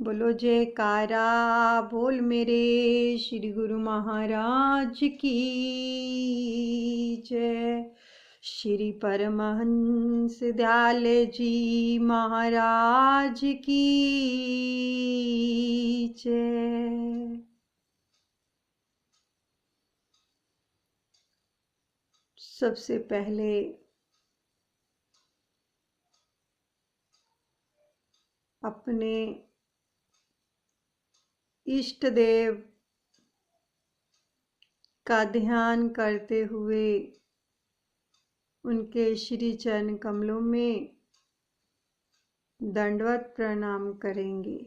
बोलो जयकारा बोल मेरे श्री गुरु महाराज की जय। श्री परमहंस दयाल जी महाराज की जय। सबसे पहले अपने इष्ट देव का ध्यान करते हुए उनके श्री चरण कमलों में दंडवत प्रणाम करेंगे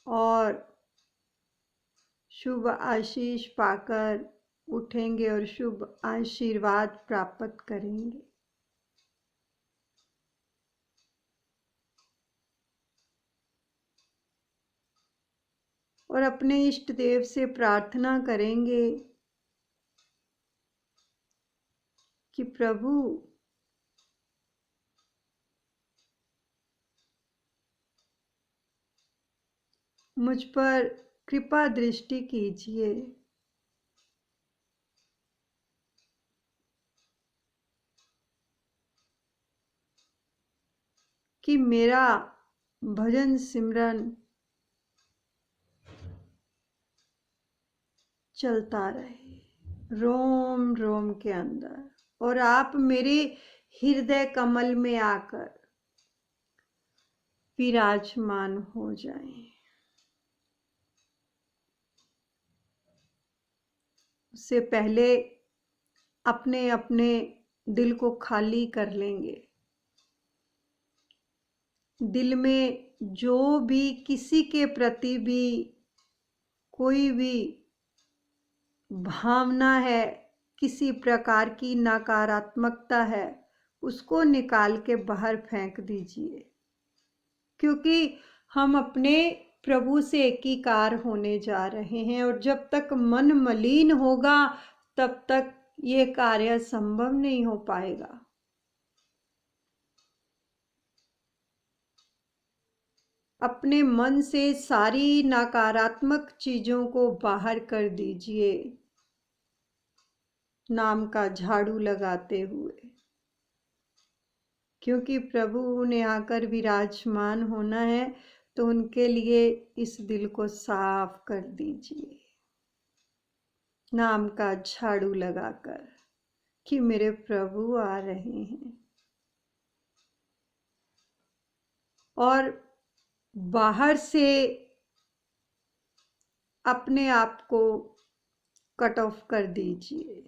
और शुभ आशीष पाकर उठेंगे और शुभ आशीर्वाद प्राप्त करेंगे। और अपने इष्ट देव से प्रार्थना करेंगे कि प्रभु मुझ पर कृपा दृष्टि कीजिए, कि मेरा भजन सिमरन चलता रहे रोम रोम के अंदर, और आप मेरे हृदय कमल में आकर विराजमान हो जाएं। उससे पहले अपने अपने दिल को खाली कर लेंगे। दिल में जो भी किसी के प्रति भी कोई भी भावना है, किसी प्रकार की नकारात्मकता है, उसको निकाल के बाहर फेंक दीजिए, क्योंकि हम अपने प्रभु से एकीकार होने जा रहे हैं। और जब तक मन मलिन होगा तब तक ये कार्य संभव नहीं हो पाएगा। अपने मन से सारी नकारात्मक चीजों को बाहर कर दीजिए, नाम का झाड़ू लगाते हुए, क्योंकि प्रभु ने आकर विराजमान होना है। तो उनके लिए इस दिल को साफ कर दीजिए, नाम का झाड़ू लगाकर, कि मेरे प्रभु आ रहे हैं। और बाहर से अपने आप को कट ऑफ कर दीजिए,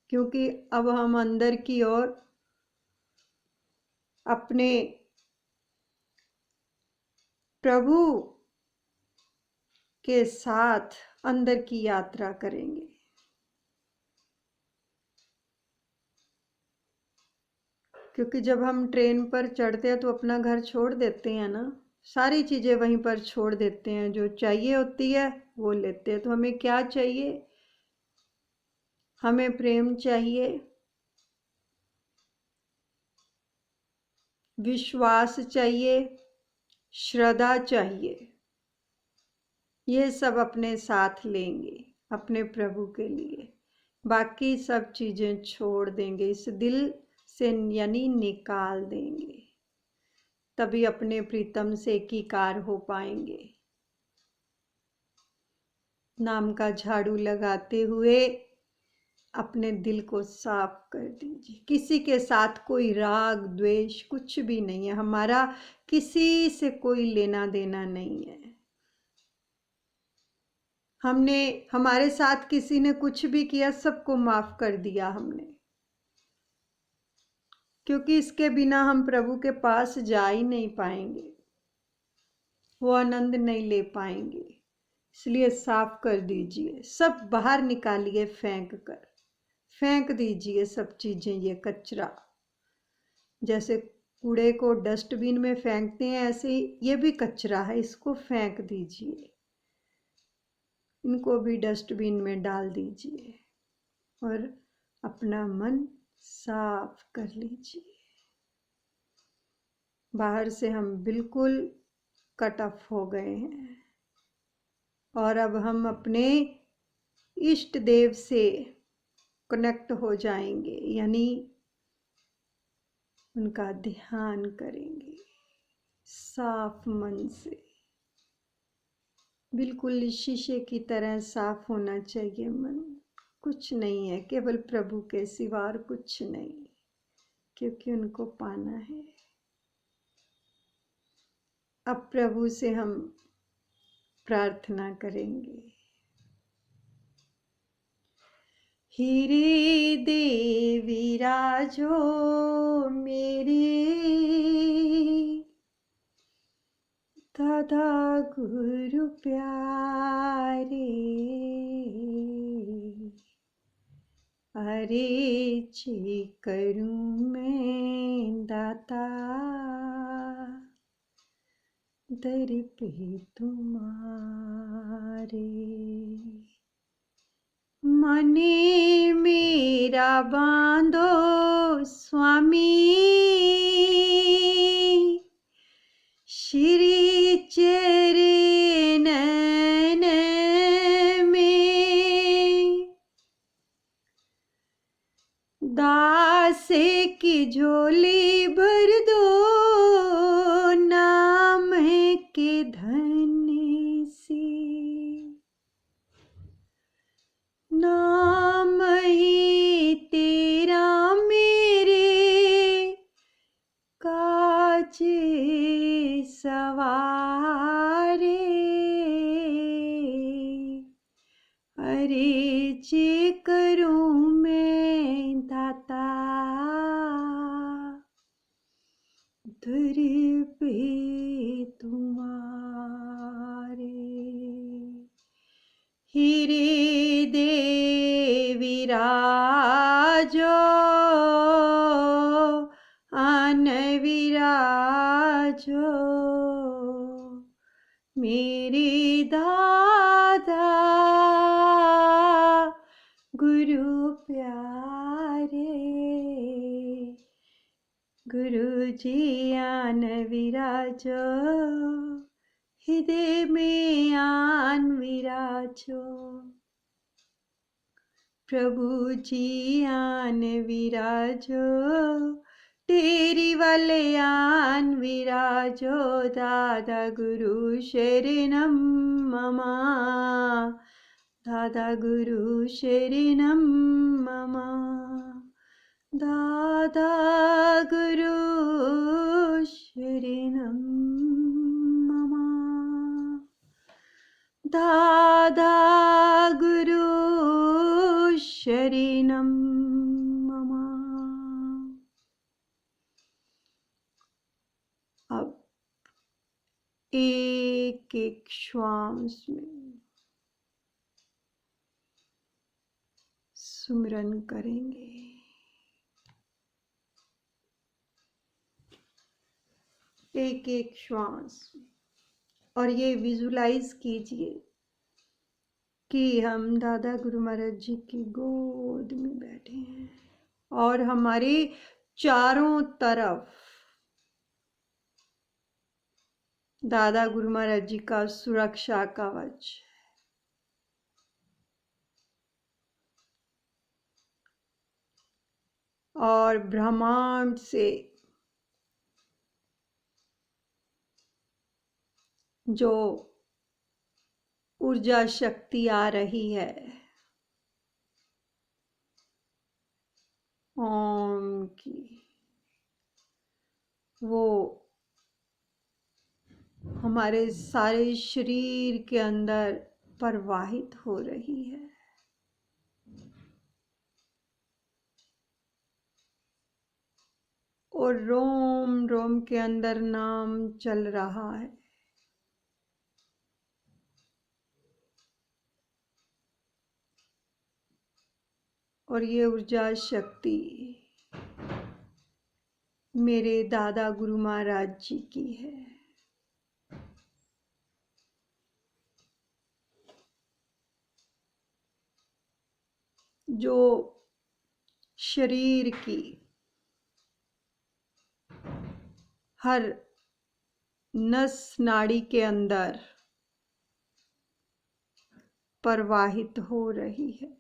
क्योंकि अब हम अंदर की ओर अपने प्रभु के साथ अंदर की यात्रा करेंगे। क्योंकि जब हम ट्रेन पर चढ़ते हैं तो अपना घर छोड़ देते हैं ना, सारी चीजें वहीं पर छोड़ देते हैं, जो चाहिए होती है वो लेते हैं। तो हमें क्या चाहिए? हमें प्रेम चाहिए, विश्वास चाहिए, श्रद्धा चाहिए। ये सब अपने साथ लेंगे अपने प्रभु के लिए, बाकी सब चीजें छोड़ देंगे, इस दिल से यानी निकाल देंगे। तभी अपने प्रीतम से एकीकार हो पाएंगे। नाम का झाड़ू लगाते हुए अपने दिल को साफ कर दीजिए। किसी के साथ कोई राग द्वेष कुछ भी नहीं है, हमारा किसी से कोई लेना देना नहीं है। हमारे साथ किसी ने कुछ भी किया, सबको माफ कर दिया हमने, क्योंकि इसके बिना हम प्रभु के पास जा ही नहीं पाएंगे, वो आनंद नहीं ले पाएंगे। इसलिए साफ कर दीजिए, सब बाहर निकालिए, फेंक दीजिए सब चीजें। ये कचरा, जैसे कूड़े को डस्टबिन में फेंकते हैं, ऐसे ही ये भी कचरा है, इसको फेंक दीजिए, इनको भी डस्टबिन में डाल दीजिए और अपना मन साफ कर लीजिए। बाहर से हम बिल्कुल कट ऑफ हो गए हैं और अब हम अपने इष्ट देव से कनेक्ट हो जाएंगे, यानी उनका ध्यान करेंगे साफ मन से। बिल्कुल शीशे की तरह साफ होना चाहिए मन, कुछ नहीं है, केवल प्रभु के सिवा और कुछ नहीं, क्योंकि उनको पाना है। अब प्रभु से हम प्रार्थना करेंगे। हीरे देवी राजो मेरे दादा गुरु प्यारे, अरे जी करूं मैं दाता दर पे तुम्हारे। मने मेरा बांधो स्वामी, श्री चरण में, दास की झोली भर दो नाम के धन से, नाम ही तेरा मेरे काज सवारे, अरे जे करूं मैं दाता दर पे तुम्हारे। हीरे देवी राजो आन विराजो मेरे दादा गुरु प्यारे, गुरु जी आन विराजो हृदय में आन विराजो, प्रभु जी आन विराजो तेरी वाले आन विराजो, दादा गुरु शरणम ममा, दादा गुरु शरणम ममा, दादा गुरु शरणम ममा, दादा गुरु शरणम ममा। अब एक एक श्वास में सुमिरन करेंगे। एक एक श्वास में, और ये विजुलाइज कीजिए कि हम दादा गुरु महाराज जी की गोद में बैठे हैं और हमारे चारों तरफ दादा गुरु महाराज जी का सुरक्षा कवच, और ब्रह्मांड से जो ऊर्जा शक्ति आ रही है, ओम की, वो हमारे सारे शरीर के अंदर प्रवाहित हो रही है। और रोम रोम के अंदर नाम चल रहा है। और ये ऊर्जा शक्ति मेरे दादा गुरु महाराज जी की है। जो शरीर की हर नस नाड़ी के अंदर प्रवाहित हो रही है।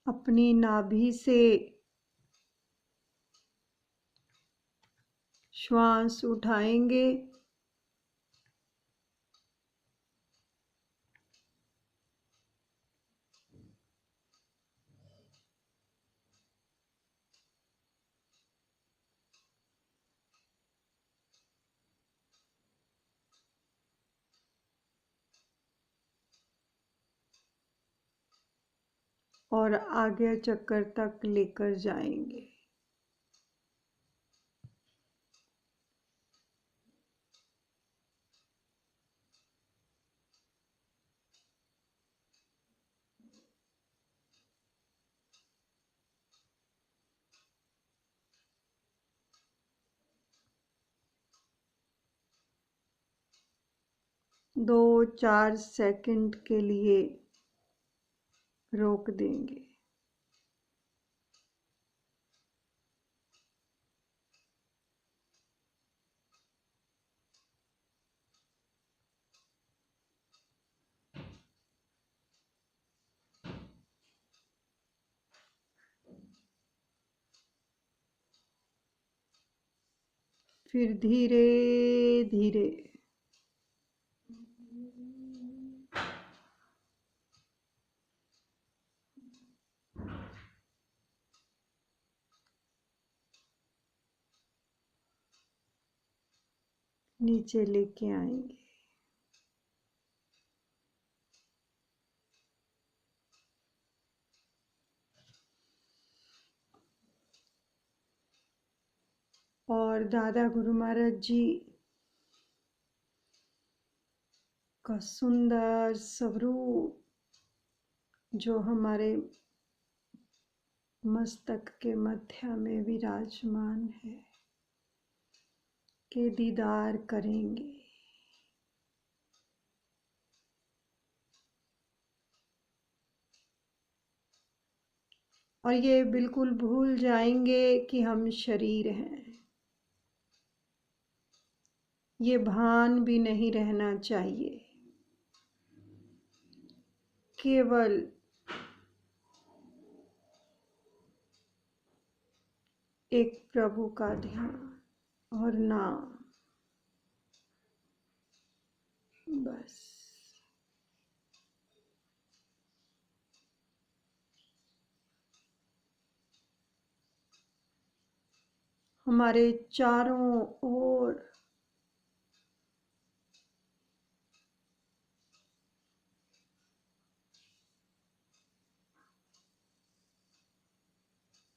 अपनी नाभि से श्वास उठाएंगे और आगे चक्कर तक लेकर जाएंगे। दो 4 सेकंड के लिए रोक देंगे। फिर धीरे धीरे नीचे लेके आएंगे। और दादा गुरु महाराज जी का सुंदर स्वरूप जो हमारे मस्तक के मध्य में विराजमान है के दीदार करेंगे। और ये बिल्कुल भूल जाएंगे कि हम शरीर हैं। ये भान भी नहीं रहना चाहिए। केवल एक प्रभु का ध्यान और नाम, बस। हमारे चारों ओर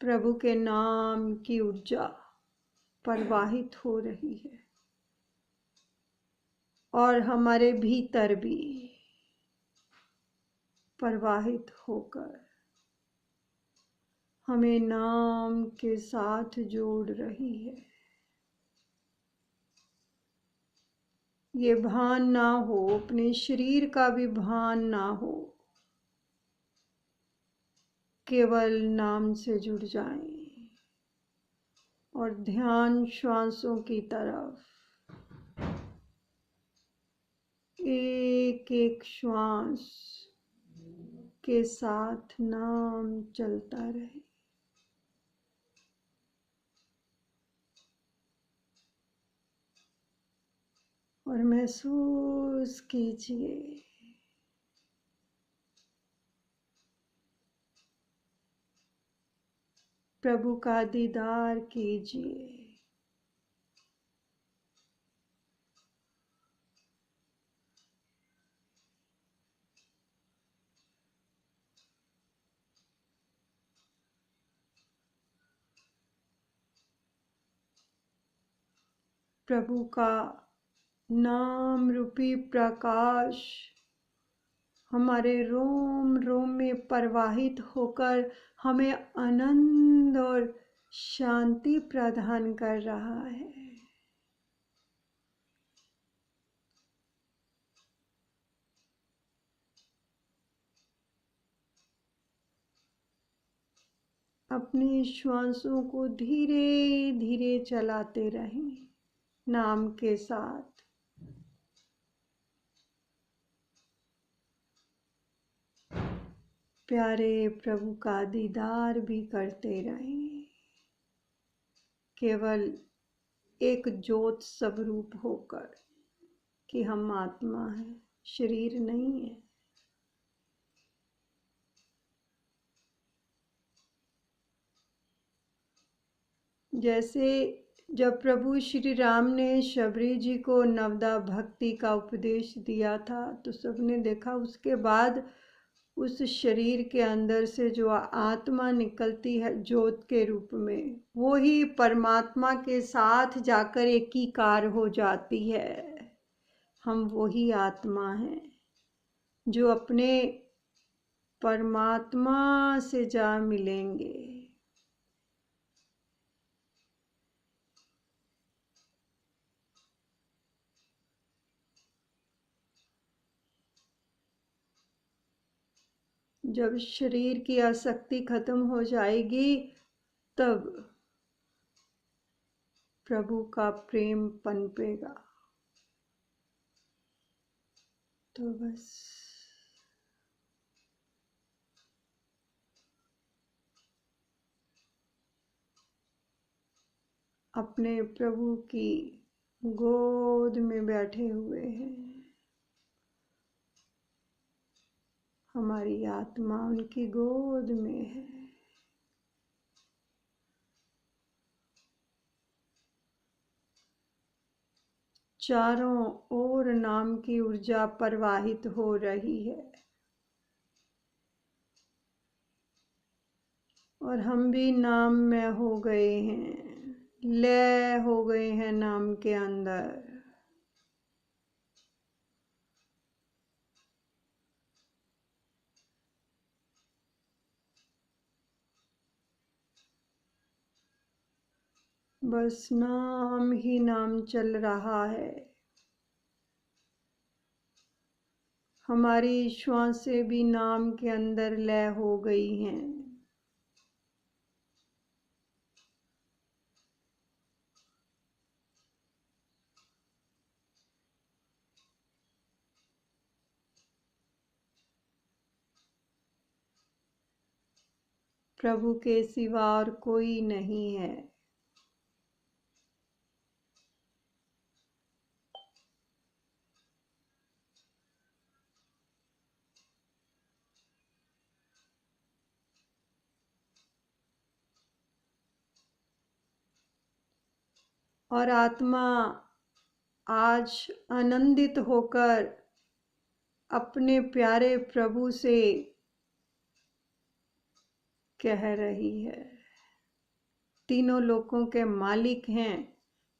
प्रभु के नाम की ऊर्जा प्रवाहित हो रही है और हमारे भीतर भी प्रवाहित होकर हमें नाम के साथ जोड़ रही है। ये भान ना हो, अपने शरीर का भी भान ना हो, केवल नाम से जुड़ जाएं और ध्यान श्वासों की तरफ, एक एक श्वास के साथ नाम चलता रहे। और महसूस कीजिए प्रभु का दीदार कीजिए। प्रभु का नाम रूपी प्रकाश हमारे रोम रोम में प्रवाहित होकर हमें आनंद और शांति प्रदान कर रहा है। अपने श्वासों को धीरे धीरे चलाते रहें नाम के साथ। प्यारे प्रभु का दीदार भी करते रहें, केवल एक ज्योत स्वरूप होकर कि हम आत्मा हैं, शरीर नहीं है। जैसे जब प्रभु श्री राम ने शबरी जी को नवदा भक्ति का उपदेश दिया था तो सबने देखा, उसके बाद उस शरीर के अंदर से जो आत्मा निकलती है ज्योत के रूप में, वो ही परमात्मा के साथ जाकर एकीकार हो जाती है। हम वही आत्मा हैं जो अपने परमात्मा से जा मिलेंगे। जब शरीर की आसक्ति खत्म हो जाएगी तब प्रभु का प्रेम पनपेगा। तो बस अपने प्रभु की गोद में बैठे हुए हैं। हमारी आत्मा उनकी गोद में है। चारों ओर नाम की ऊर्जा प्रवाहित हो रही है और हम भी नाम में हो गए हैं, लय हो गए हैं नाम के अंदर। बस नाम ही नाम चल रहा है। हमारी श्वासें भी नाम के अंदर लय हो गई हैं। प्रभु के सिवा और कोई नहीं है। और आत्मा आज आनंदित होकर अपने प्यारे प्रभु से कह रही है। तीनों लोकों के मालिक हैं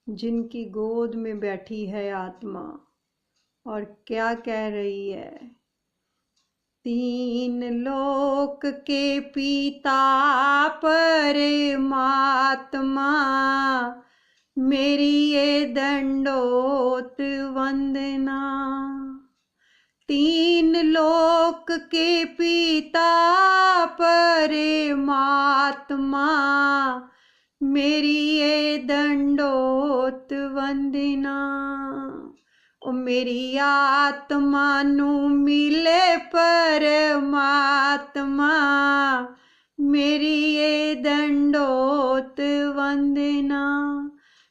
जिनकी गोद में बैठी है आत्मा, और क्या कह रही है? तीन लोक के पिता परमात्मा, मेरी ये दंडोत वंदना। तीन लोक के पिता परमात्मा, मेरी ये दंडोत वंदना। ओ मेरी आत्मा नू मिले परमात्मा, मेरी ये दंडोत वंदना।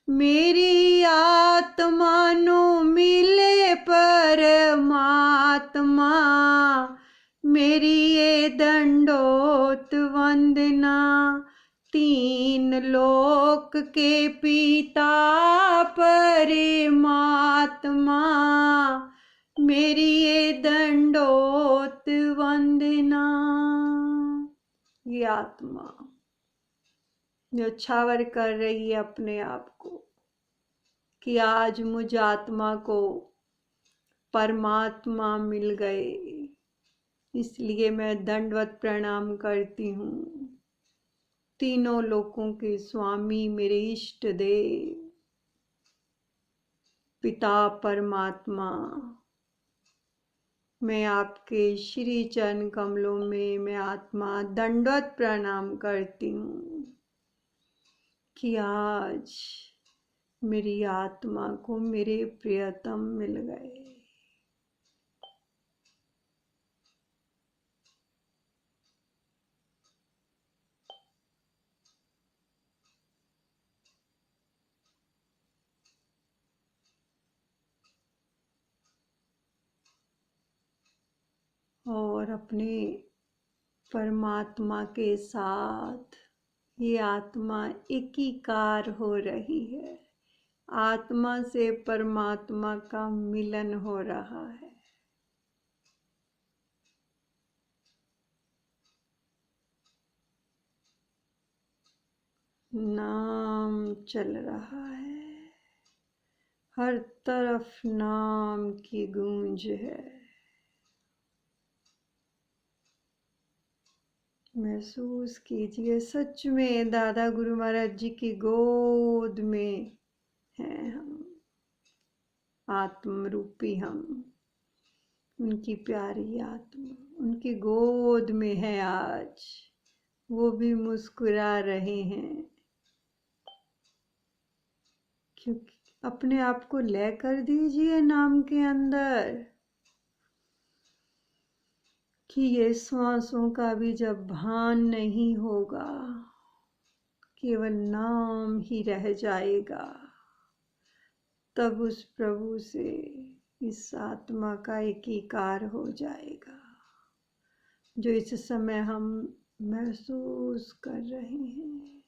मेरी आत्मा नू मिले परमात्मा, मेरी ये दंडोत वंदना। तीन लोक के पिता परमात्मा, मेरी ये दंडोत वंदना। ये आत्मा जो छावर कर रही है अपने आप को कि आज मुझ आत्मा को परमात्मा मिल गए, इसलिए मैं दंडवत प्रणाम करती हूँ। तीनों लोकों के स्वामी मेरे इष्ट देव पिता परमात्मा, मैं आपके श्री चरण कमलों में मैं आत्मा दंडवत प्रणाम करती हूँ कि आज मेरी आत्मा को मेरे प्रियतम मिल गए। और अपने परमात्मा के साथ ये आत्मा एकीकार हो रही है। आत्मा से परमात्मा का मिलन हो रहा है। नाम चल रहा है, हर तरफ नाम की गूंज है। महसूस कीजिए सच में दादा गुरु महाराज जी की गोद में हैं हम, आत्म रूपी हम, उनकी प्यारी आत्मा उनकी गोद में है आज। वो भी मुस्कुरा रहे हैं क्योंकि अपने आप को लय कर दीजिए नाम के अंदर कि ये श्वासों का भी जब भान नहीं होगा, केवल नाम ही रह जाएगा, तब उस प्रभु से इस आत्मा का एकीकार हो जाएगा जो इस समय हम महसूस कर रहे हैं।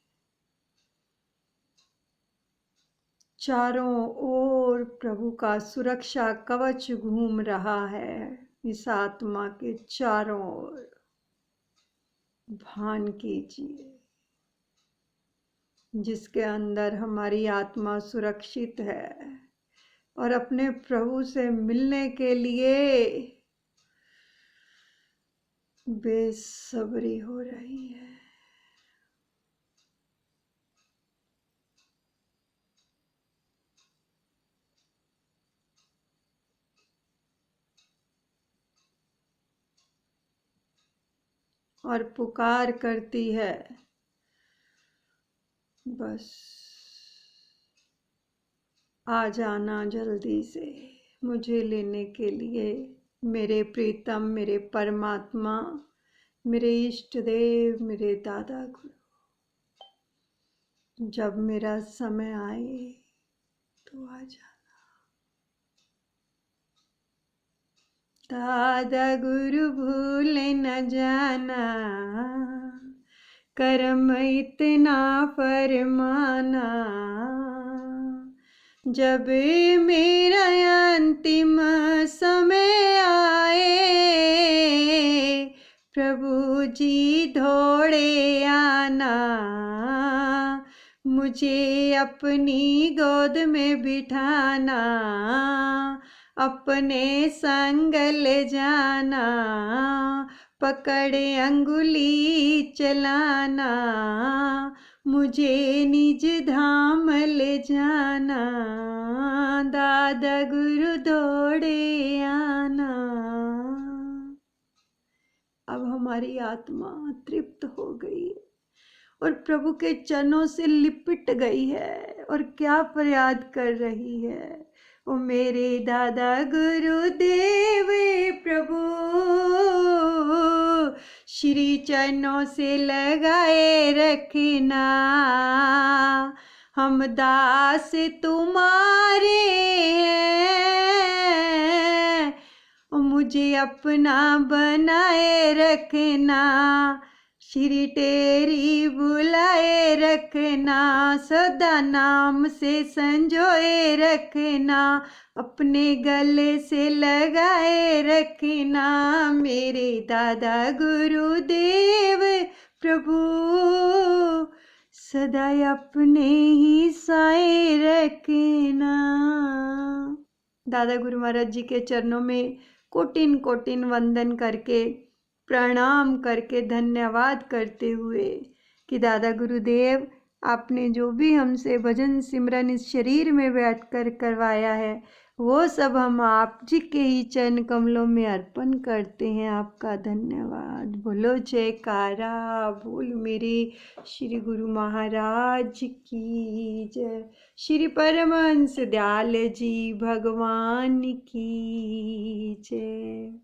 चारों ओर प्रभु का सुरक्षा कवच घूम रहा है, इस आत्मा के चारों ओर भान कीजिए, जिसके अंदर हमारी आत्मा सुरक्षित है और अपने प्रभु से मिलने के लिए बेसब्री हो रही है। और पुकार करती है, बस आ जाना जल्दी से मुझे लेने के लिए, मेरे प्रीतम, मेरे परमात्मा, मेरे इष्ट देव, मेरे दादा गुरु। जब मेरा समय आए तो आ जाना। दादा गुरु भूल न जाना, कर्म इतना फरमाना, जब मेरा अंतिम समय आए, प्रभु जी दौड़े आना, मुझे अपनी गोद में बिठाना, अपने संग ले जाना, पकड़े अंगुली चलाना, मुझे निज धाम ले जाना, दादा गुरु दौड़े आना। अब हमारी आत्मा तृप्त हो गई और प्रभु के चरणों से लिपट गई है और क्या फरियाद कर रही है, ओ मेरे दादा गुरुदेव प्रभु, श्री चरणों से लगाए रखना, हम दास तुम्हारे हैं, मुझे अपना बनाए रखना, श्री तेरी बुलाए रखना, सदा नाम से संजोए रखना, अपने गले से लगाए रखना, मेरे दादा गुरुदेव प्रभु, सदा अपने ही साए रखना। दादा गुरु महाराज जी के चरणों में कोटिन कोटिन वंदन करके, प्रणाम करके, धन्यवाद करते हुए कि दादा गुरुदेव आपने जो भी हमसे भजन सिमरन इस शरीर में बैठकर करवाया है, वो सब हम आप जी के ही चरण कमलों में अर्पण करते हैं। आपका धन्यवाद। बोलो जयकारा बोल मेरे श्री गुरु महाराज की जय। श्री परमहंस दयाल जी भगवान की जय।